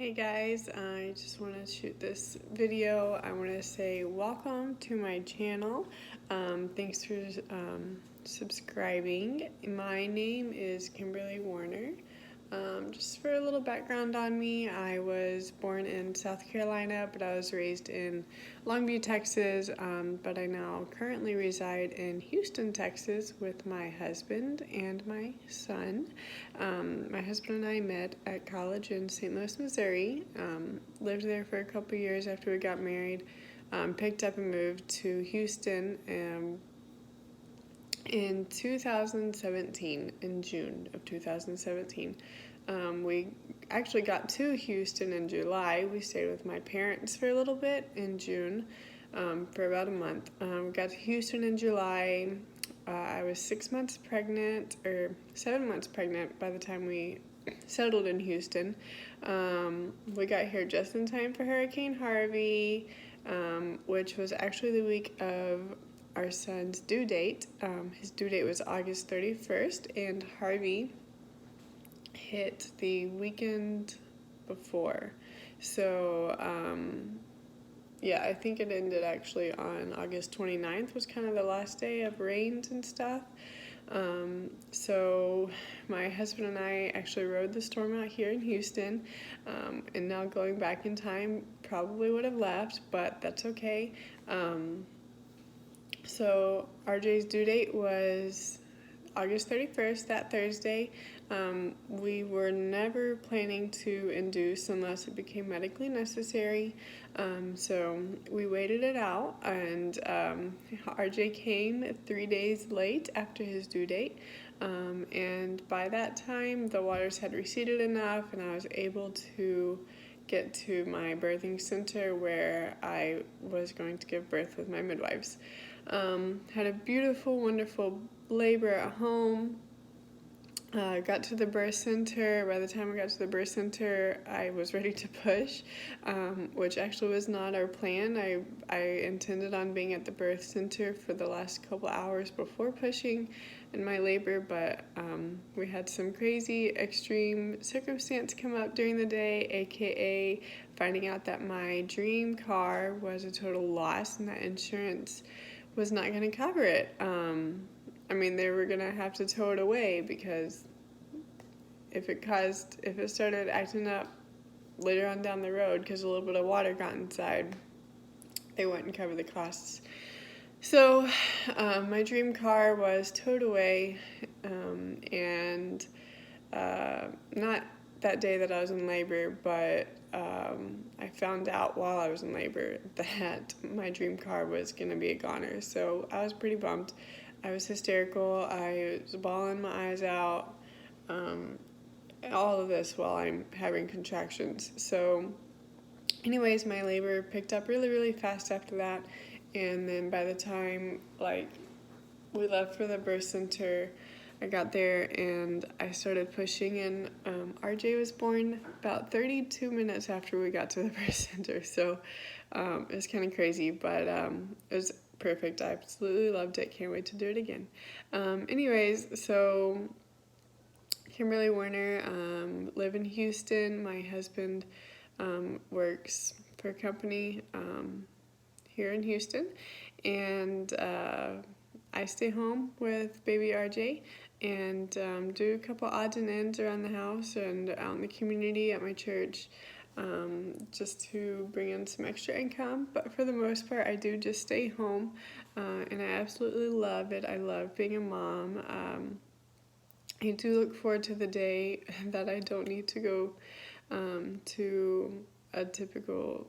Hey guys, I just want to shoot this video. I want to say welcome to my channel. Thanks for subscribing. My name is Kimberly Warner. Just for a little background on me, I was born in South Carolina, but I was raised in Longview, Texas, but I now currently reside in Houston, Texas with my husband and my son. My husband and I met at college in St. Louis, Missouri, lived there for a couple years after we got married, picked up and moved to Houston in 2017, in June of 2017. We actually got to Houston in July. We stayed with my parents for a little bit in June, for about a month. Got to Houston in July. I was 6 months pregnant, or 7 months pregnant by the time we settled in Houston. We got here just in time for Hurricane Harvey, which was actually the week of our son's due date. His due date was August 31st, and Harvey hit the weekend before. So, yeah, I think it ended actually on August 29th, was kind of the last day of rains and stuff. So my husband and I actually rode the storm out here in Houston, and now going back in time, probably would have left, but that's okay. So RJ's due date was August 31st, that Thursday. We were never planning to induce unless it became medically necessary. So we waited it out, and RJ came 3 days late after his due date. And by that time, the waters had receded enough, and I was able to get to my birthing center where I was going to give birth with my midwives. Had a beautiful, wonderful labor at home. Got to the birth center. By the time I got to the birth center, I was ready to push, which actually was not our plan. I intended on being at the birth center for the last couple hours before pushing in my labor, but we had some crazy extreme circumstance come up during the day, aka finding out that my dream car was a total loss and that insurance was not going to cover it. I mean, they were going to have to tow it away because if it started acting up later on down the road because a little bit of water got inside, they wouldn't cover the costs. So my dream car was towed away, and not that day that I was in labor, but I found out while I was in labor that my dream car was going to be a goner. So I was pretty bummed. I was hysterical. I was bawling my eyes out. All of this while I'm having contractions. So anyways, my labor picked up really, really fast after that. And then by the time, we left for the birth center, I got there and I started pushing, and RJ was born about 32 minutes after we got to the birth center. So it was kind of crazy, but it was perfect. I absolutely loved it. Can't wait to do it again. Anyways, so Kimberly Warner, live in Houston. My husband works for a company here in Houston, and I stay home with baby RJ and do a couple odds and ends around the house and out in the community at my church, just to bring in some extra income. But for the most part, I do just stay home, and I absolutely love it. I love being a mom. I do look forward to the day that I don't need to go to a typical,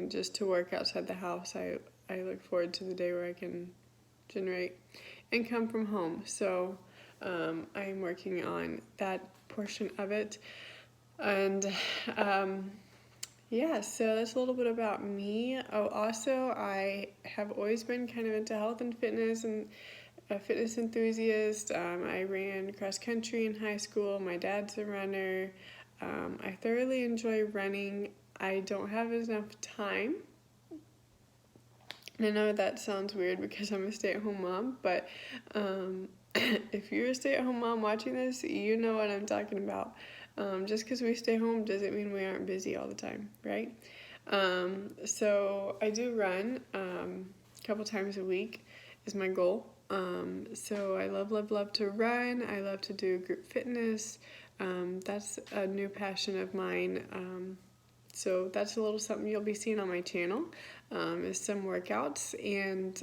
just to work outside the house. I look forward to the day where I can generate income from home. So I'm working on that portion of it. And yeah, so that's a little bit about me. Oh, also, I have always been kind of into health and fitness and a fitness enthusiast. I ran cross country in high school. My dad's a runner. I thoroughly enjoy running. I don't have enough time. I know that sounds weird because I'm a stay-at-home mom, but if you're a stay-at-home mom watching this, you know what I'm talking about. Just because we stay home doesn't mean we aren't busy all the time, right? So I do run a couple times a week is my goal. So I love to run. I love to do group fitness. That's a new passion of mine. So that's a little something you'll be seeing on my channel, is some workouts. And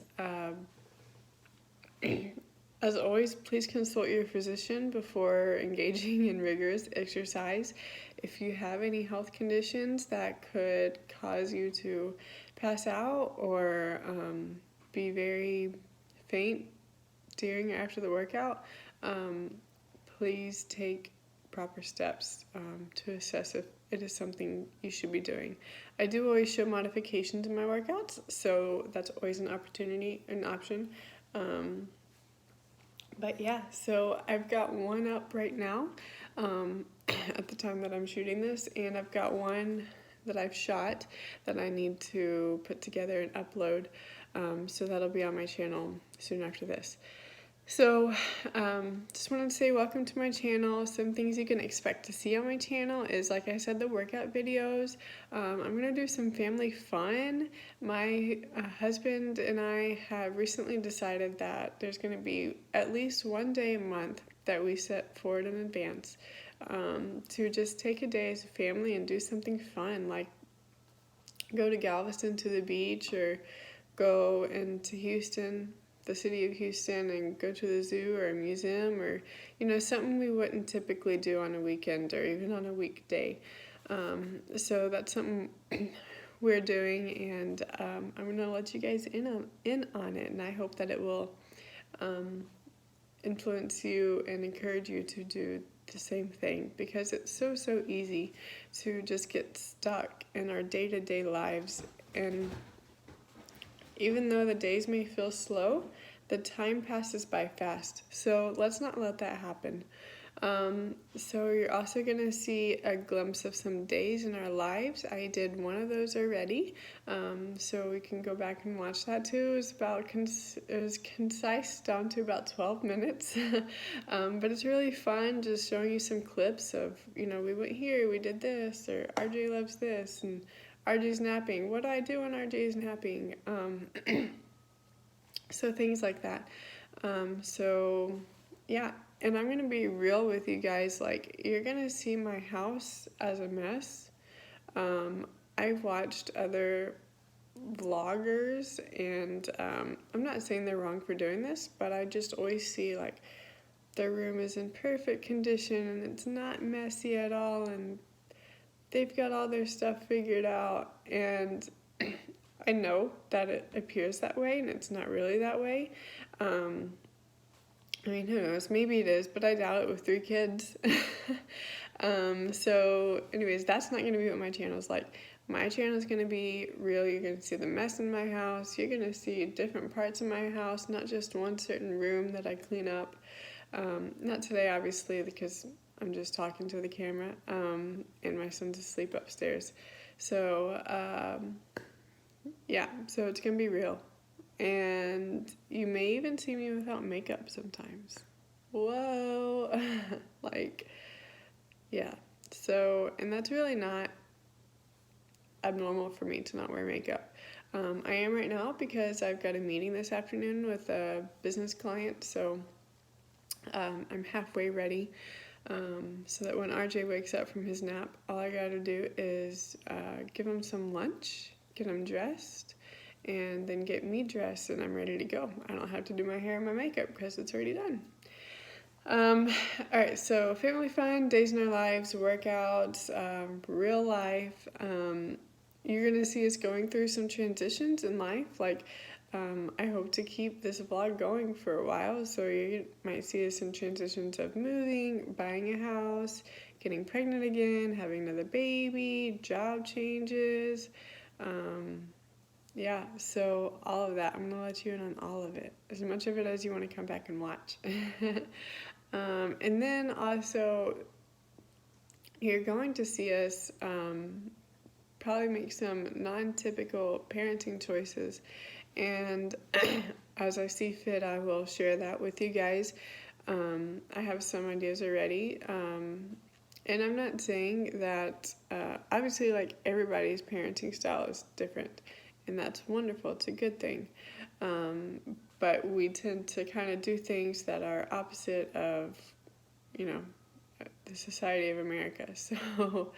as always, please consult your physician before engaging in rigorous exercise. If you have any health conditions that could cause you to pass out or be very faint during or after the workout, please take proper steps to assess if it is something you should be doing. I do always show modifications in my workouts, so that's always an option. But yeah, so I've got one up right now at the time that I'm shooting this, and I've got one that I've shot that I need to put together and upload. So that'll be on my channel soon after this. So just wanted to say welcome to my channel. Some things you can expect to see on my channel is, like I said, the workout videos. I'm going to do some family fun. My husband and I have recently decided that there's going to be at least one day a month that we set forward in advance to just take a day as a family and do something fun, like go to Galveston to the beach or go into Houston, the city of Houston, and go to the zoo or a museum, or something we wouldn't typically do on a weekend or even on a weekday. So that's something we're doing, and I'm gonna let you guys in on it, and I hope that it will influence you and encourage you to do the same thing, because it's so easy to just get stuck in our day-to-day lives. And even though the days may feel slow, the time passes by fast. So let's not let that happen. So you're also going to see a glimpse of some days in our lives. I did one of those already, so we can go back and watch that too. It was concise, down to about 12 minutes, but it's really fun just showing you some clips of, we went here, we did this, or RJ loves this, and RJ's napping. What do I do when RJ's napping? So things like that. So yeah, and I'm gonna be real with you guys. Like, you're gonna see my house as a mess. I've watched other vloggers, and I'm not saying they're wrong for doing this, but I just always see like their room is in perfect condition and it's not messy at all, and they've got all their stuff figured out. And I know that it appears that way, and it's not really that way. I mean, who knows? Maybe it is, but I doubt it with 3 kids. So anyways, that's not going to be what my channel is like. My channel is going to be real. You're going to see the mess in my house. You're going to see different parts of my house, not just one certain room that I clean up. Not today, obviously, because I'm just talking to the camera, and my son's asleep upstairs. So, yeah, so it's going to be real. And you may even see me without makeup sometimes. Whoa! Like, yeah. So, and that's really not abnormal for me to not wear makeup. I am right now because I've got a meeting this afternoon with a business client, so I'm halfway ready. So that when RJ wakes up from his nap, all I gotta do is give him some lunch, get him dressed, and then get me dressed, and I'm ready to go. I don't have to do my hair and my makeup because it's already done. Alright, so family fun, days in our lives, workouts, real life. You're gonna see us going through some transitions in life. Like, I hope to keep this vlog going for a while, so you might see us in transitions of moving, buying a house, getting pregnant again, having another baby, job changes. Yeah, so all of that, I'm going to let you in on all of it, as much of it as you want to come back and watch. And then also, you're going to see us probably make some non-typical parenting choices, and as I see fit, I will share that with you guys. I have some ideas already. And I'm not saying that, obviously, like, everybody's parenting style is different, and that's wonderful. It's a good thing. Um, but we tend to kind of do things that are opposite of, you know, the society of America. So,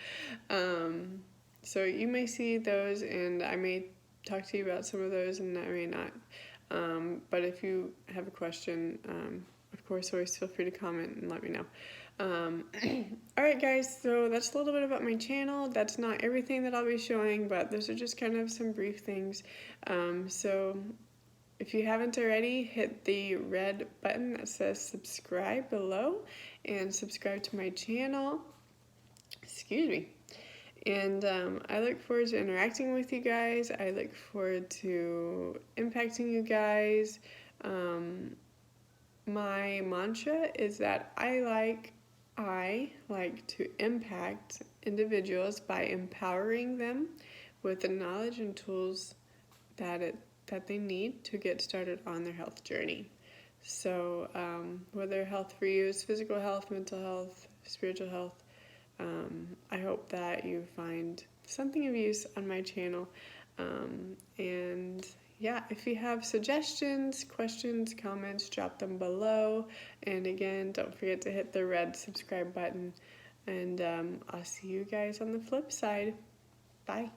um, so you may see those, and I may talk to you about some of those, and I may not. But if you have a question, of course, always feel free to comment and let me know. Alright guys, so that's a little bit about my channel. That's not everything that I'll be showing, but those are just kind of some brief things. So if you haven't already, hit the red button that says subscribe below and subscribe to my channel. Excuse me. And I look forward to interacting with you guys. I look forward to impacting you guys. My mantra is that I like to impact individuals by empowering them with the knowledge and tools that they need to get started on their health journey. So whether health for you is physical health, mental health, spiritual health, I hope that you find something of use on my channel. And yeah, if you have suggestions, questions, comments, drop them below. And again, don't forget to hit the red subscribe button. And I'll see you guys on the flip side. Bye.